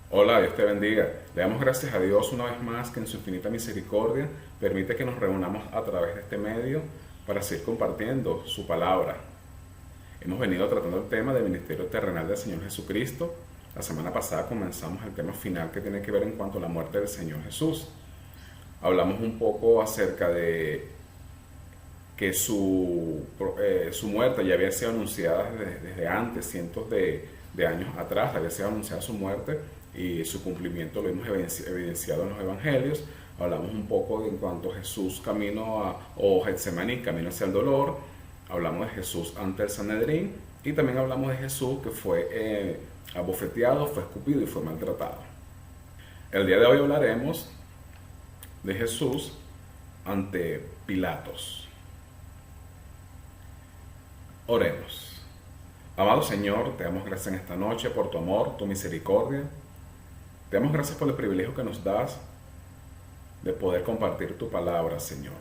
Hola, Dios te bendiga. Le damos gracias a Dios una vez más que en su infinita misericordia permite que nos reunamos a través de este medio para seguir compartiendo su palabra. Hemos venido tratando el tema del ministerio terrenal del Señor Jesucristo. La semana pasada comenzamos el tema final que tiene que ver en cuanto a la muerte del Señor Jesús. Hablamos un poco acerca de que su muerte ya había sido anunciada desde antes, cientos de años atrás, había sido anunciada su muerte y su cumplimiento lo hemos evidenciado en los evangelios. Hablamos un poco en cuanto a Jesús o Getsemaní, camino hacia el dolor. Hablamos de Jesús ante el Sanedrín y también hablamos de Jesús que fue abofeteado, fue escupido y fue maltratado. El día de hoy hablaremos de Jesús ante Pilatos. Oremos. Amado Señor, te damos gracias en esta noche por tu amor, tu misericordia. Te damos gracias por el privilegio que nos das de poder compartir tu palabra, Señor.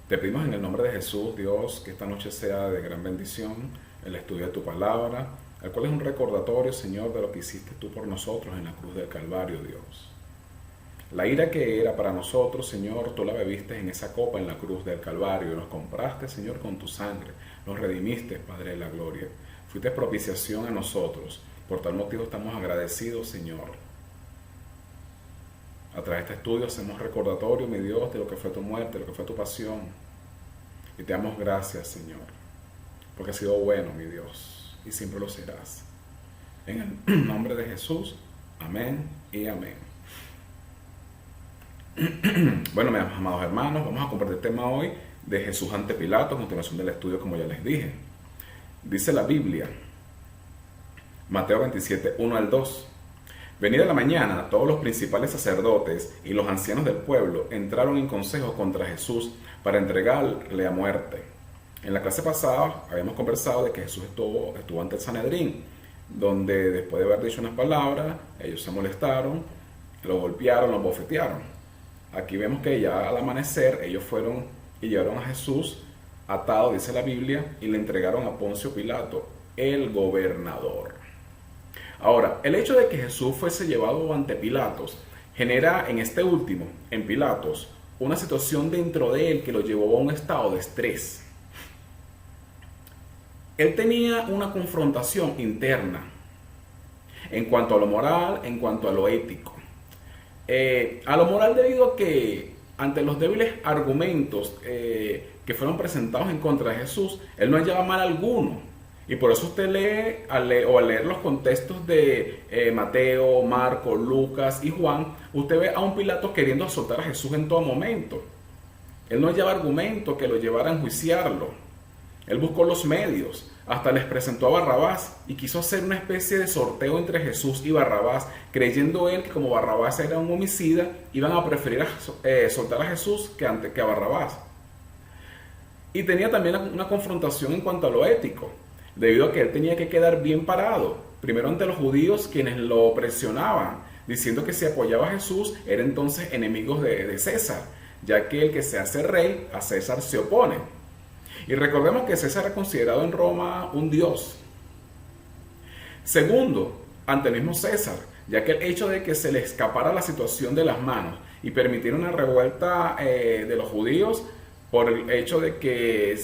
Te pedimos en el nombre de Jesús, Dios, que esta noche sea de gran bendición el estudio de tu palabra, el cual es un recordatorio, Señor, de lo que hiciste tú por nosotros en la cruz del Calvario, Dios. La ira que era para nosotros, Señor, tú la bebiste en esa copa en la cruz del Calvario. Nos compraste, Señor, con tu sangre. Nos redimiste, Padre de la Gloria. Fuiste propiciación a nosotros. Por tal motivo estamos agradecidos, Señor. A través de este estudio hacemos recordatorio, mi Dios, de lo que fue tu muerte, de lo que fue tu pasión. Y te damos gracias, Señor, porque has sido bueno, mi Dios, y siempre lo serás. En el nombre de Jesús, amén y amén. Bueno, mis amados hermanos, vamos a compartir el tema hoy de Jesús ante Pilato, a continuación del estudio, como ya les dije. Dice la Biblia, Mateo 27, 1 al 2. Venida la mañana, todos los principales sacerdotes y los ancianos del pueblo entraron en consejo contra Jesús para entregarle a muerte. En la clase pasada habíamos conversado de que Jesús estuvo ante el Sanedrín, donde después de haber dicho unas palabras, ellos se molestaron, lo golpearon, lo bofetearon. Aquí vemos que ya al amanecer ellos fueron y llevaron a Jesús atado, dice la Biblia, y le entregaron a Poncio Pilato, el gobernador. Ahora, el hecho de que Jesús fuese llevado ante Pilatos genera en este último, en Pilatos, una situación dentro de él que lo llevó a un estado de estrés. Él tenía una confrontación interna en cuanto a lo moral, en cuanto a lo ético. A lo moral, debido a que ante los débiles argumentos que fueron presentados en contra de Jesús, él no hallaba mal alguno. Y por eso usted lee, al leer los contextos de Mateo, Marcos, Lucas y Juan, usted ve a un Pilato queriendo azotar a Jesús en todo momento. Él no hallaba argumento que lo llevara a enjuiciarlo. Él buscó los medios, hasta les presentó a Barrabás y quiso hacer una especie de sorteo entre Jesús y Barrabás, creyendo él que como Barrabás era un homicida, iban a preferir soltar a Jesús que a Barrabás. Y tenía también una confrontación en cuanto a lo ético, debido a que él tenía que quedar bien parado, primero ante los judíos, quienes lo presionaban, diciendo que si apoyaba a Jesús era entonces enemigo de César, ya que el que se hace rey a César se opone. Y recordemos que César era considerado en Roma un dios. Segundo, ante el mismo César, ya que el hecho de que se le escapara la situación de las manos y permitiera una revuelta de los judíos por el hecho de que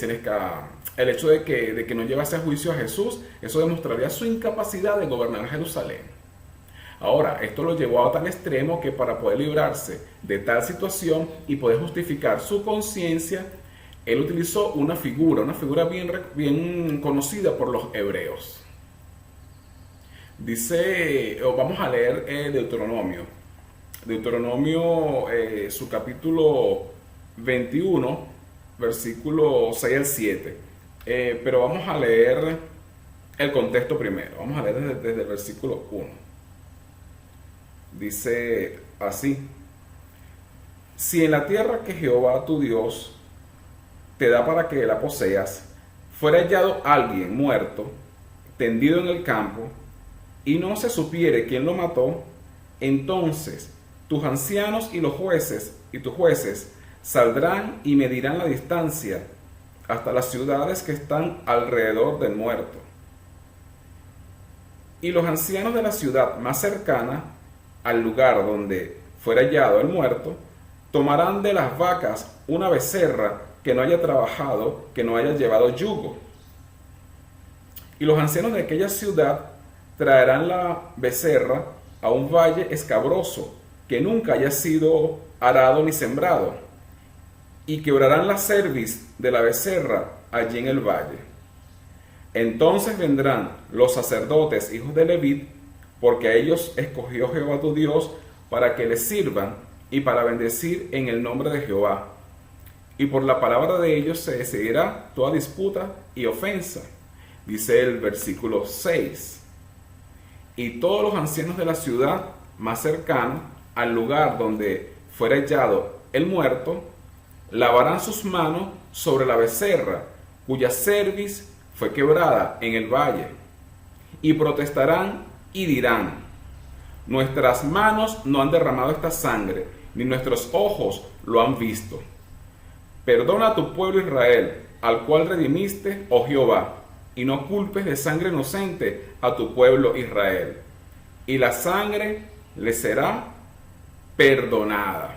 de que no llevase a juicio a Jesús, eso demostraría su incapacidad de gobernar Jerusalén. Ahora, esto lo llevó a tal extremo que para poder librarse de tal situación y poder justificar su conciencia, él utilizó una figura bien conocida por los hebreos. Dice, vamos a leer Deuteronomio, su capítulo 21, versículo 6 al 7. Pero vamos a leer el contexto primero. Vamos a leer desde el versículo 1. Dice así: si en la tierra que Jehová tu Dios te da para que la poseas, fuera hallado alguien muerto, tendido en el campo, y no se supiere quién lo mató, entonces tus ancianos y tus jueces saldrán y medirán la distancia hasta las ciudades que están alrededor del muerto, Y los ancianos de la ciudad más cercana al lugar donde fuera hallado el muerto, tomarán de las vacas una becerra que no haya trabajado, que no haya llevado yugo. Y los ancianos de aquella ciudad traerán la becerra a un valle escabroso, que nunca haya sido arado ni sembrado, y quebrarán la cerviz de la becerra allí en el valle. Entonces vendrán los sacerdotes, hijos de Leví, porque a ellos escogió Jehová tu Dios para que les sirvan y para bendecir en el nombre de Jehová. Y por la palabra de ellos se decidirá toda disputa y ofensa. Dice el versículo 6. Y todos los ancianos de la ciudad más cercana al lugar donde fuera hallado el muerto, lavarán sus manos sobre la becerra, cuya cerviz fue quebrada en el valle, y protestarán y dirán: nuestras manos no han derramado esta sangre, ni nuestros ojos lo han visto. Perdona a tu pueblo Israel, al cual redimiste, oh Jehová, y no culpes de sangre inocente a tu pueblo Israel. Y la sangre le será perdonada.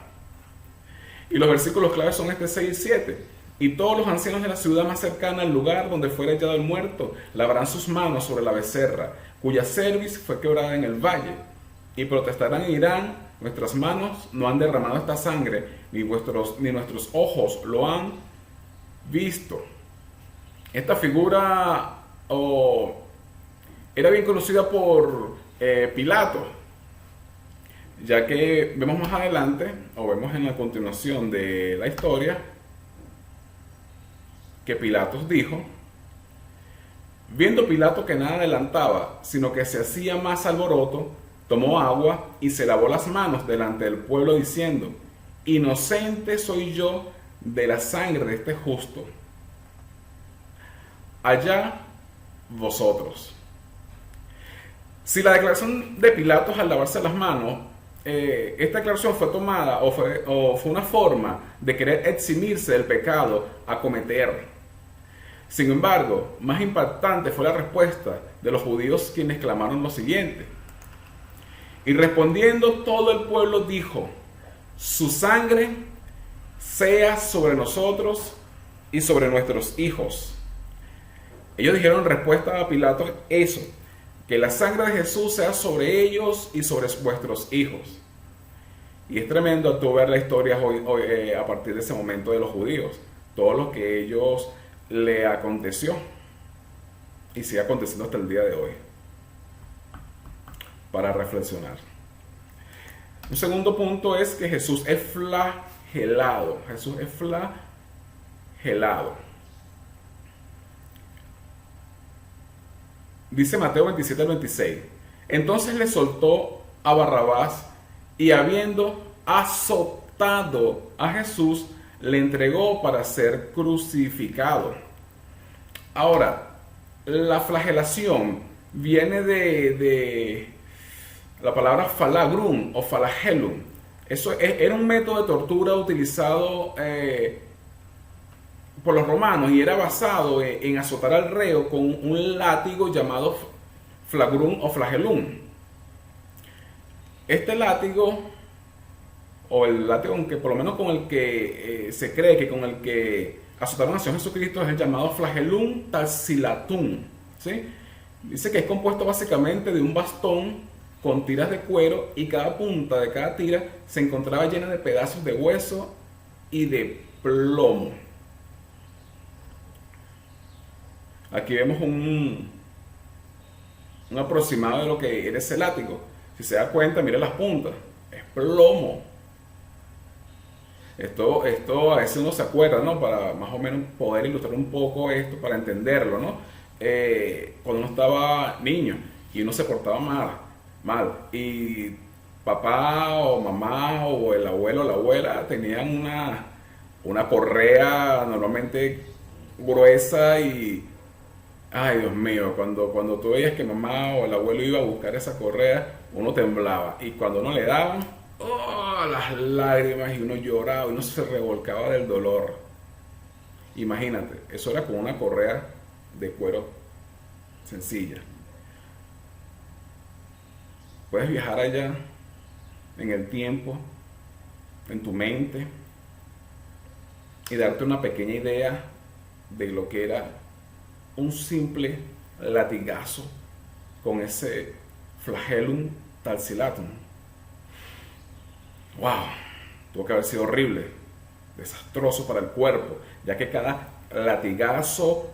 Y los versículos claves son este 6 y 7. Y todos los ancianos de la ciudad más cercana al lugar donde fuera hallado el muerto lavarán sus manos sobre la becerra, cuya cerviz fue quebrada en el valle, y protestarán y dirán: nuestras manos no han derramado esta sangre, ni nuestros ojos lo han visto. Esta figura era bien conocida por Pilato, ya que vemos más adelante, o vemos en la continuación de la historia, que Pilatos dijo: viendo Pilato que nada adelantaba, sino que se hacía más alboroto, tomó agua y se lavó las manos delante del pueblo, diciendo: inocente soy yo de la sangre de este justo. Allá vosotros. Si la declaración de Pilatos al lavarse las manos, esta declaración fue tomada o fue una forma de querer eximirse del pecado a cometer. Sin embargo, más impactante fue la respuesta de los judíos, quienes clamaron lo siguiente: y respondiendo todo el pueblo dijo: su sangre sea sobre nosotros y sobre nuestros hijos. Ellos dijeron en respuesta a Pilato eso: que la sangre de Jesús sea sobre ellos y sobre vuestros hijos. Y es tremendo tú ver la historia hoy, a partir de ese momento de los judíos, todo lo que ellos le aconteció y sigue aconteciendo hasta el día de hoy, para reflexionar. Un segundo punto es que Jesús es flagelado. Jesús es flagelado. Dice Mateo 27 al 26. Entonces le soltó a Barrabás, y habiendo azotado a Jesús, le entregó para ser crucificado. Ahora, la flagelación viene de la palabra falagrum o falagelum. Eso era un método de tortura utilizado por los romanos, y era basado en azotar al reo con un látigo llamado flagrum o flagelum. Este látigo, o el látigo que por lo menos con el que se cree que con el que azotaron a Jesucristo, es el llamado flagelum talsilatum, ¿sí? Dice que es compuesto básicamente de un bastón con tiras de cuero, y cada punta de cada tira se encontraba llena de pedazos de hueso y de plomo. Aquí vemos un aproximado de lo que era ese látigo. Si se da cuenta, mira las puntas, es plomo. Esto a veces uno se acuerda, ¿no? Para más o menos poder ilustrar un poco esto, para entenderlo, ¿no? Cuando uno estaba niño y uno se portaba mal, y papá o mamá o el abuelo o la abuela tenían una correa normalmente gruesa, y ay, Dios mío, cuando tú veías que mamá o el abuelo iba a buscar esa correa, uno temblaba, y cuando uno le daban, oh, las lágrimas, y uno lloraba, y uno se revolcaba del dolor. Imagínate, eso era con una correa de cuero sencilla. Puedes viajar allá en el tiempo, en tu mente, y darte una pequeña idea de lo que era un simple latigazo con ese flagellum talsilatum. ¡Wow! Tuvo que haber sido horrible, desastroso para el cuerpo, ya que cada latigazo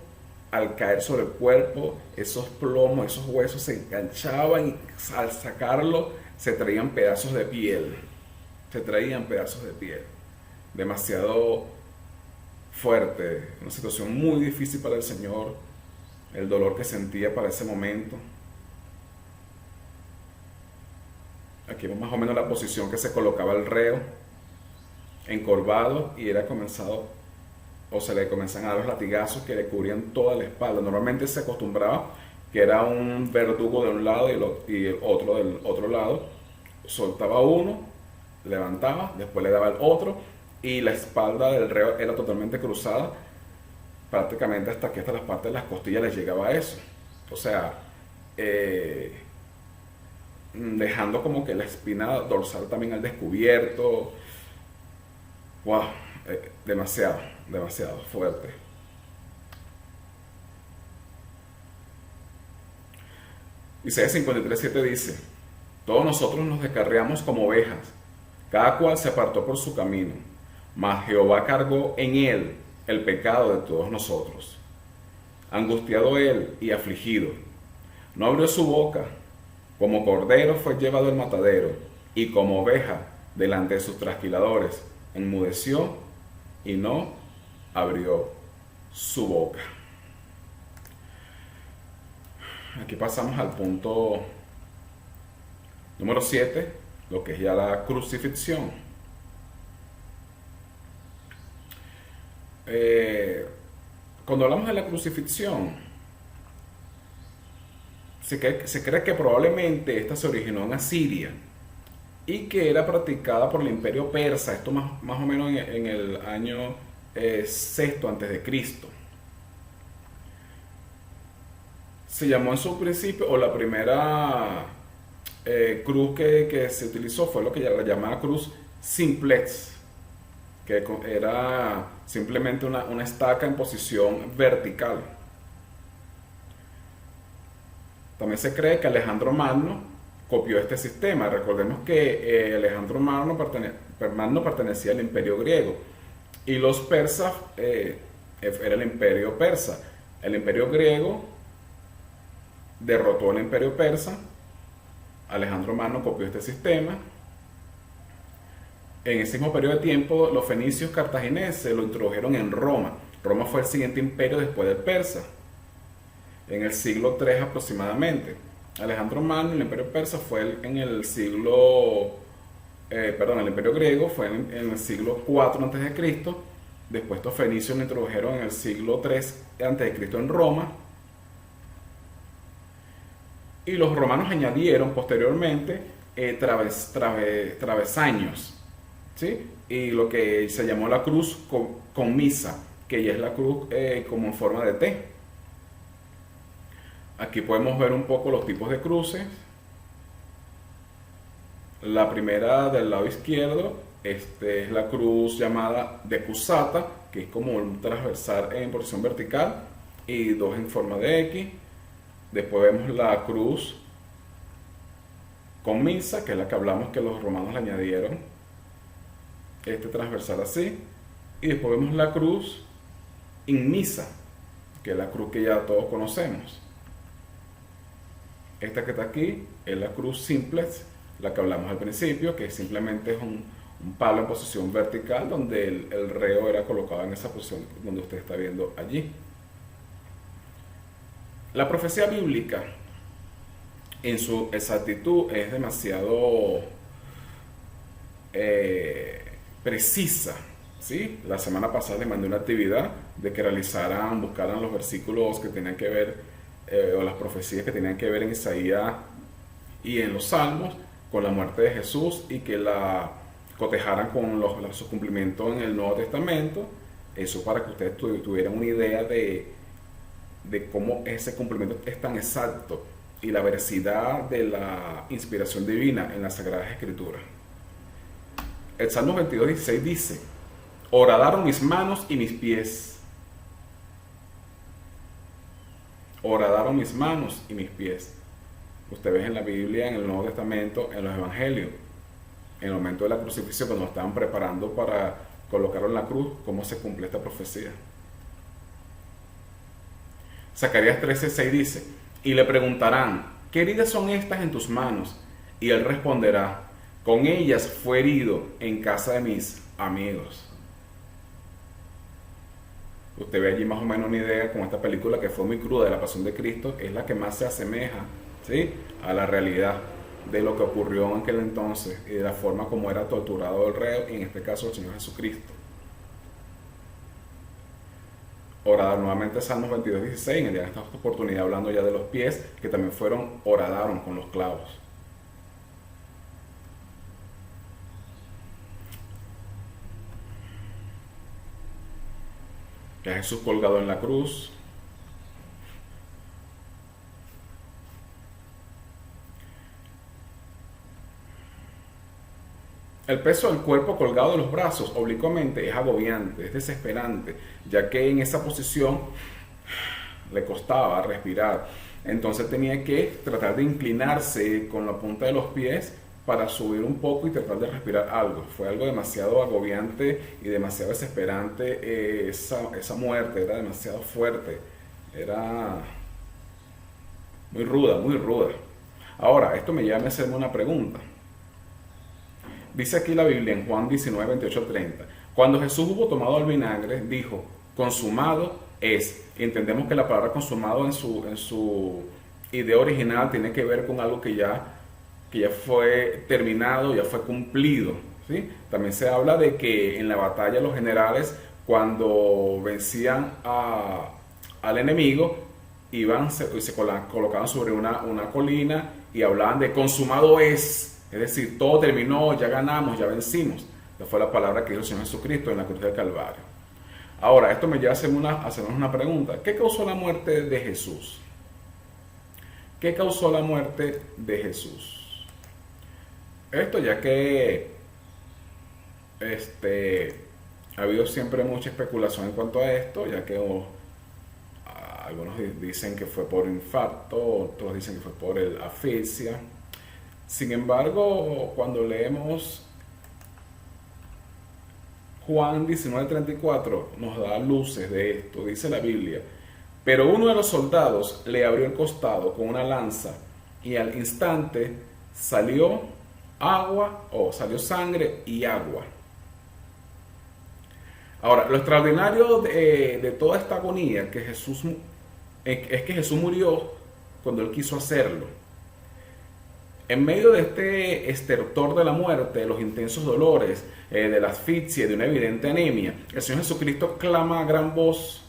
al caer sobre el cuerpo, esos plomos, esos huesos se enganchaban y al sacarlo se traían pedazos de piel. Se traían pedazos de piel. Demasiado fuerte, una situación muy difícil para el Señor, el dolor que sentía para ese momento. Aquí vemos más o menos la posición que se colocaba el reo, encorvado, y era comenzado, o se le comenzaban a dar los latigazos que le cubrían toda la espalda. Normalmente se acostumbraba que era un verdugo de un lado y el otro del otro lado. Soltaba uno, levantaba, después le daba el otro, y la espalda del reo era totalmente cruzada, prácticamente hasta que hasta las partes de las costillas les llegaba a eso. O sea, dejando como que la espina dorsal también al descubierto. Wow, demasiado, demasiado fuerte. Isaías 53:7 dice: todos nosotros nos descarriamos como ovejas, cada cual se apartó por su camino, mas Jehová cargó en él el pecado de todos nosotros. Angustiado él y afligido, no abrió su boca. Como cordero fue llevado al matadero, y como oveja delante de sus trasquiladores, enmudeció y no abrió su boca. Aquí pasamos al punto número 7, lo que es ya la crucifixión. Cuando hablamos de la crucifixión, se cree que probablemente esta se originó en Asiria y que era practicada por el imperio persa, esto más o menos en el año sexto antes de Cristo. Se llamó en su principio, o la primera cruz que se utilizó fue lo que la llamaba cruz simplex, que era simplemente una estaca en posición vertical. También se cree que Alejandro Magno copió este sistema. Recordemos que Alejandro Magno pertenecía al imperio griego y los persas era el imperio persa. El imperio griego derrotó al imperio persa. Alejandro Magno copió este sistema. En ese mismo periodo de tiempo, los fenicios cartagineses lo introdujeron en Roma. Roma fue el siguiente imperio después del persa, en el siglo III aproximadamente. Alejandro Magno, el imperio persa, fue en el siglo, el imperio griego fue en el siglo IV a.C. Después estos fenicios lo introdujeron en el siglo III a.C. en Roma. Y los romanos añadieron posteriormente travesaños, ¿sí? Y lo que se llamó la cruz con misa, que ya es la cruz como en forma de T. Aquí podemos ver un poco los tipos de cruces. La primera del lado izquierdo es la cruz llamada decussata, que es como un transversal en posición vertical y dos en forma de X. Después vemos la cruz con misa, que es la que hablamos que los romanos le añadieron este transversal así. Y después vemos la cruz inmisa, que es la cruz que ya todos conocemos. Esta que está aquí es la cruz simplex, la que hablamos al principio, que simplemente es un palo en posición vertical donde el reo era colocado en esa posición donde usted está viendo allí. La profecía bíblica en su exactitud es demasiado precisa, ¿sí? La semana pasada les mandé una actividad de que buscaran los versículos que tenían que ver o las profecías que tenían que ver en Isaías y en los Salmos con la muerte de Jesús, y que la cotejaran con su cumplimiento en el Nuevo Testamento. Eso para que ustedes tuvieran una idea de cómo ese cumplimiento es tan exacto y la veracidad de la inspiración divina en las Sagradas Escrituras. El Salmo 22:16 dice: horadaron mis manos y mis pies. Horadaron mis manos y mis pies. Usted ve en la Biblia, en el Nuevo Testamento, en los Evangelios, en el momento de la crucifixión, cuando estaban preparando para colocarlo en la cruz, cómo se cumple esta profecía. Zacarías 13:6 dice: y le preguntarán, ¿qué heridas son estas en tus manos? Y él responderá: con ellas fue herido en casa de mis amigos. Usted ve allí más o menos una idea con esta película, que fue muy cruda, de la Pasión de Cristo, es la que más se asemeja, ¿sí?, a la realidad de lo que ocurrió en aquel entonces y de la forma como era torturado el reo, y en este caso el Señor Jesucristo. Ahora nuevamente Salmos 22:16, en esta oportunidad hablando ya de los pies, que también horadaron con los clavos. Ya Jesús colgado en la cruz. El peso del cuerpo colgado de los brazos oblicuamente es agobiante, es desesperante, ya que en esa posición le costaba respirar. Entonces tenía que tratar de inclinarse con la punta de los pies para subir un poco y tratar de respirar algo. Fue algo demasiado agobiante y demasiado desesperante. Esa muerte era demasiado fuerte, era muy ruda, muy ruda. Ahora, esto me lleva a hacerme una pregunta. Dice aquí la Biblia en Juan 19:28-30: cuando Jesús hubo tomado el vinagre, dijo: consumado es. Y entendemos que la palabra consumado en su idea original tiene que ver con algo que ya fue terminado, ya fue cumplido, ¿sí? También se habla de que en la batalla los generales, cuando vencían al enemigo, se colocaban sobre una colina y hablaban de consumado es decir, todo terminó, ya ganamos, ya vencimos. Esa fue la palabra que dijo el Señor Jesucristo en la cruz del Calvario. Ahora, esto me lleva a hacernos una pregunta: ¿qué causó la muerte de Jesús? ¿Qué causó la muerte de Jesús? Esto, ya que ha habido siempre mucha especulación en cuanto a esto, ya que algunos dicen que fue por infarto, otros dicen que fue por asfixia. Sin embargo, cuando leemos Juan 19:34, nos da luces de esto. Dice la Biblia: pero uno de los soldados le abrió el costado con una lanza, y al instante salió sangre y agua. Ahora, lo extraordinario de toda esta agonía es que Jesús murió cuando Él quiso hacerlo. En medio de este estertor de la muerte, de los intensos dolores, de la asfixia, de una evidente anemia, el Señor Jesucristo clama a gran voz,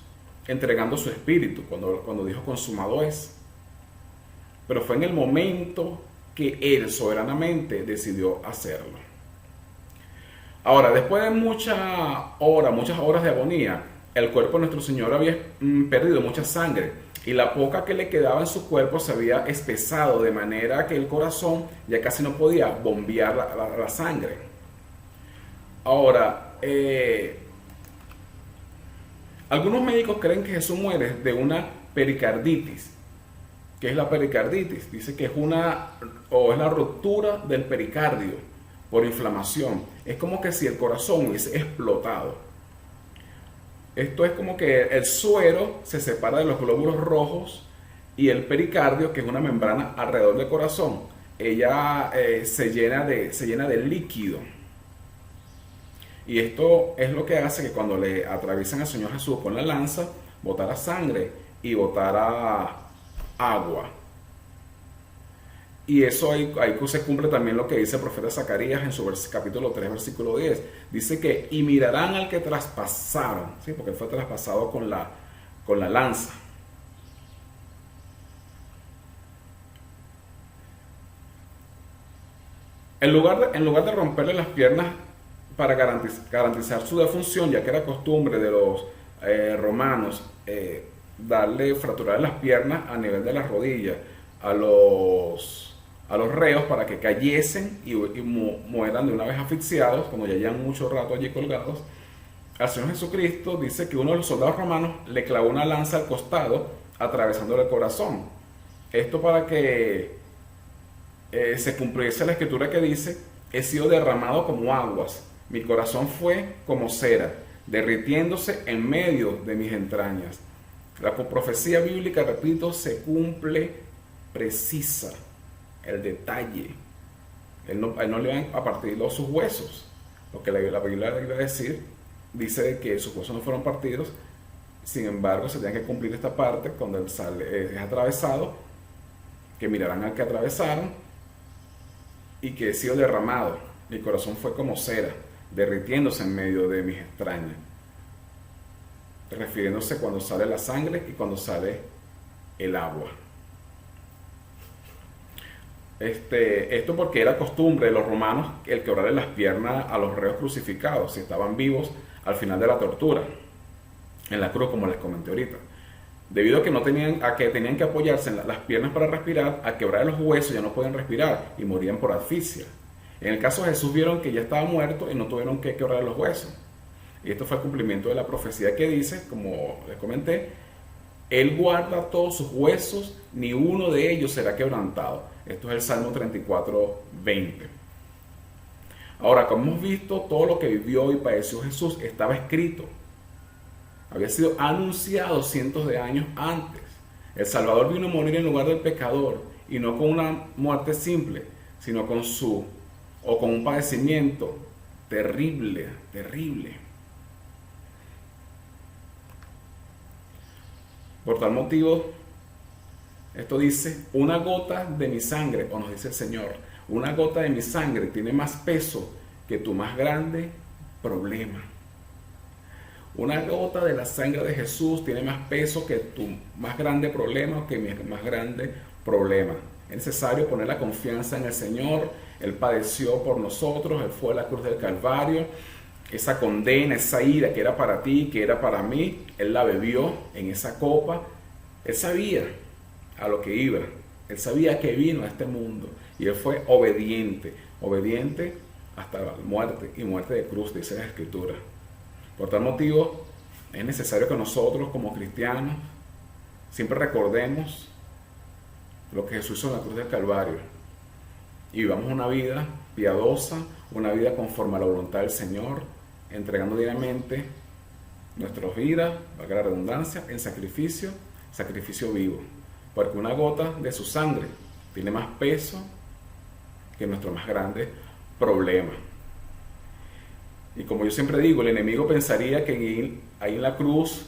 entregando su espíritu, cuando dijo consumado es. Pero fue en el momento que Él soberanamente decidió hacerlo. Ahora, después de muchas horas de agonía, el cuerpo de nuestro Señor había perdido mucha sangre, y la poca que le quedaba en su cuerpo se había espesado, de manera que el corazón ya casi no podía bombear la sangre. Ahora, algunos médicos creen que Jesús muere de una pericarditis. ¿Qué es la pericarditis? Dice que es la ruptura del pericardio por inflamación. Es como que si el corazón hubiese explotado. Esto es como que el suero se separa de los glóbulos rojos, y el pericardio, que es una membrana alrededor del corazón, ella se llena de líquido. Y esto es lo que hace que cuando le atraviesan al Señor Jesús con la lanza, botara sangre y botara agua. Y eso ahí se cumple también lo que dice el profeta Zacarías en su capítulo 3, versículo 10. Dice que, y mirarán al que traspasaron, ¿sí? Porque fue traspasado con la lanza. En lugar de romperle las piernas para garantizar su defunción, ya que era costumbre de los romanos fracturar las piernas a nivel de las rodillas, a los reos para que cayesen y mueran de una vez asfixiados, como ya llevan mucho rato allí colgados, al Señor Jesucristo dice que uno de los soldados romanos le clavó una lanza al costado, atravesándole el corazón. Esto para que se cumpliese la escritura que dice: he sido derramado como aguas, mi corazón fue como cera, derritiéndose en medio de mis entrañas. La profecía bíblica, repito, se cumple precisa. El detalle. Él no le van a partir sus huesos. Lo que la Biblia iba a decir, dice que sus huesos no fueron partidos. Sin embargo, se tiene que cumplir esta parte cuando él sale, es atravesado, que mirarán al que atravesaron, y que he sido derramado. Mi corazón fue como cera, derritiéndose en medio de mis extrañas. Refiriéndose cuando sale la sangre y cuando sale el agua. Esto porque era costumbre de los romanos el quebrarle las piernas a los reos crucificados si estaban vivos al final de la tortura en la cruz, como les comenté ahorita, debido a que tenían que apoyarse en las piernas para respirar. Al quebrar los huesos ya no podían respirar y morían por asfixia. En el caso de Jesús vieron que ya estaba muerto y no tuvieron que quebrar los huesos, y esto fue el cumplimiento de la profecía que dice, como les comenté: Él guarda todos sus huesos, ni uno de ellos será quebrantado. Esto es el Salmo 34:20. Ahora, como hemos visto, todo lo que vivió y padeció Jesús estaba escrito. Había sido anunciado cientos de años antes. El Salvador vino a morir en lugar del pecador, y no con una muerte simple, sino con un padecimiento terrible, terrible. Por tal motivo, esto dice: una gota de mi sangre, o nos dice el Señor, una gota de mi sangre tiene más peso que tu más grande problema. Una gota de la sangre de Jesús tiene más peso que tu más grande problema, o que mi más grande problema. Es necesario poner la confianza en el Señor. Él padeció por nosotros, Él fue a la cruz del Calvario. Esa condena, esa ira que era para ti, que era para mí, Él la bebió en esa copa. Él sabía a lo que iba. Él sabía que vino a este mundo. Y Él fue obediente hasta la muerte, y muerte de cruz, dice la Escritura. Por tal motivo, es necesario que nosotros, como cristianos, siempre recordemos lo que Jesús hizo en la cruz del Calvario, y vivamos una vida piadosa, una vida conforme a la voluntad del Señor, entregando diariamente nuestras vidas, valga la redundancia, en sacrificio vivo, porque una gota de su sangre tiene más peso que nuestro más grande problema. Y como yo siempre digo, el enemigo pensaría que ahí en la cruz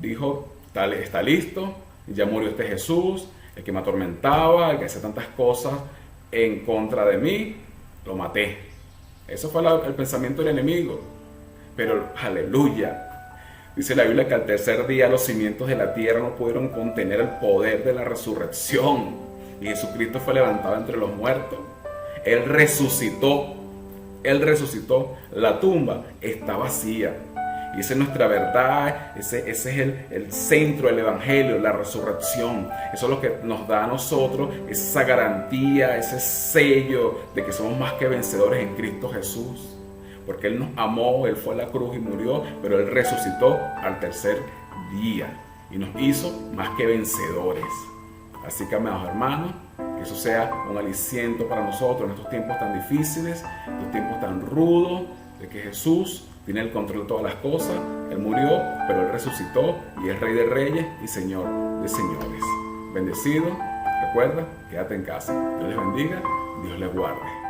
dijo: está listo, ya murió este Jesús, el que me atormentaba, el que hacía tantas cosas en contra de mí, lo maté. Eso fue el pensamiento del enemigo. Pero aleluya, dice la Biblia que al tercer día los cimientos de la tierra no pudieron contener el poder de la resurrección, y Jesucristo fue levantado entre los muertos. Él resucitó, la tumba está vacía. Y esa es nuestra verdad, ese es el centro del Evangelio, la resurrección. Eso es lo que nos da a nosotros esa garantía, ese sello de que somos más que vencedores en Cristo Jesús. Porque Él nos amó, Él fue a la cruz y murió, pero Él resucitó al tercer día y nos hizo más que vencedores. Así que, amados hermanos, que eso sea un aliciento para nosotros en estos tiempos tan difíciles, estos tiempos tan rudos, de que Jesús tiene el control de todas las cosas. Él murió, pero Él resucitó y es Rey de Reyes y Señor de Señores. Bendecido, recuerda, quédate en casa. Dios les bendiga, Dios les guarde.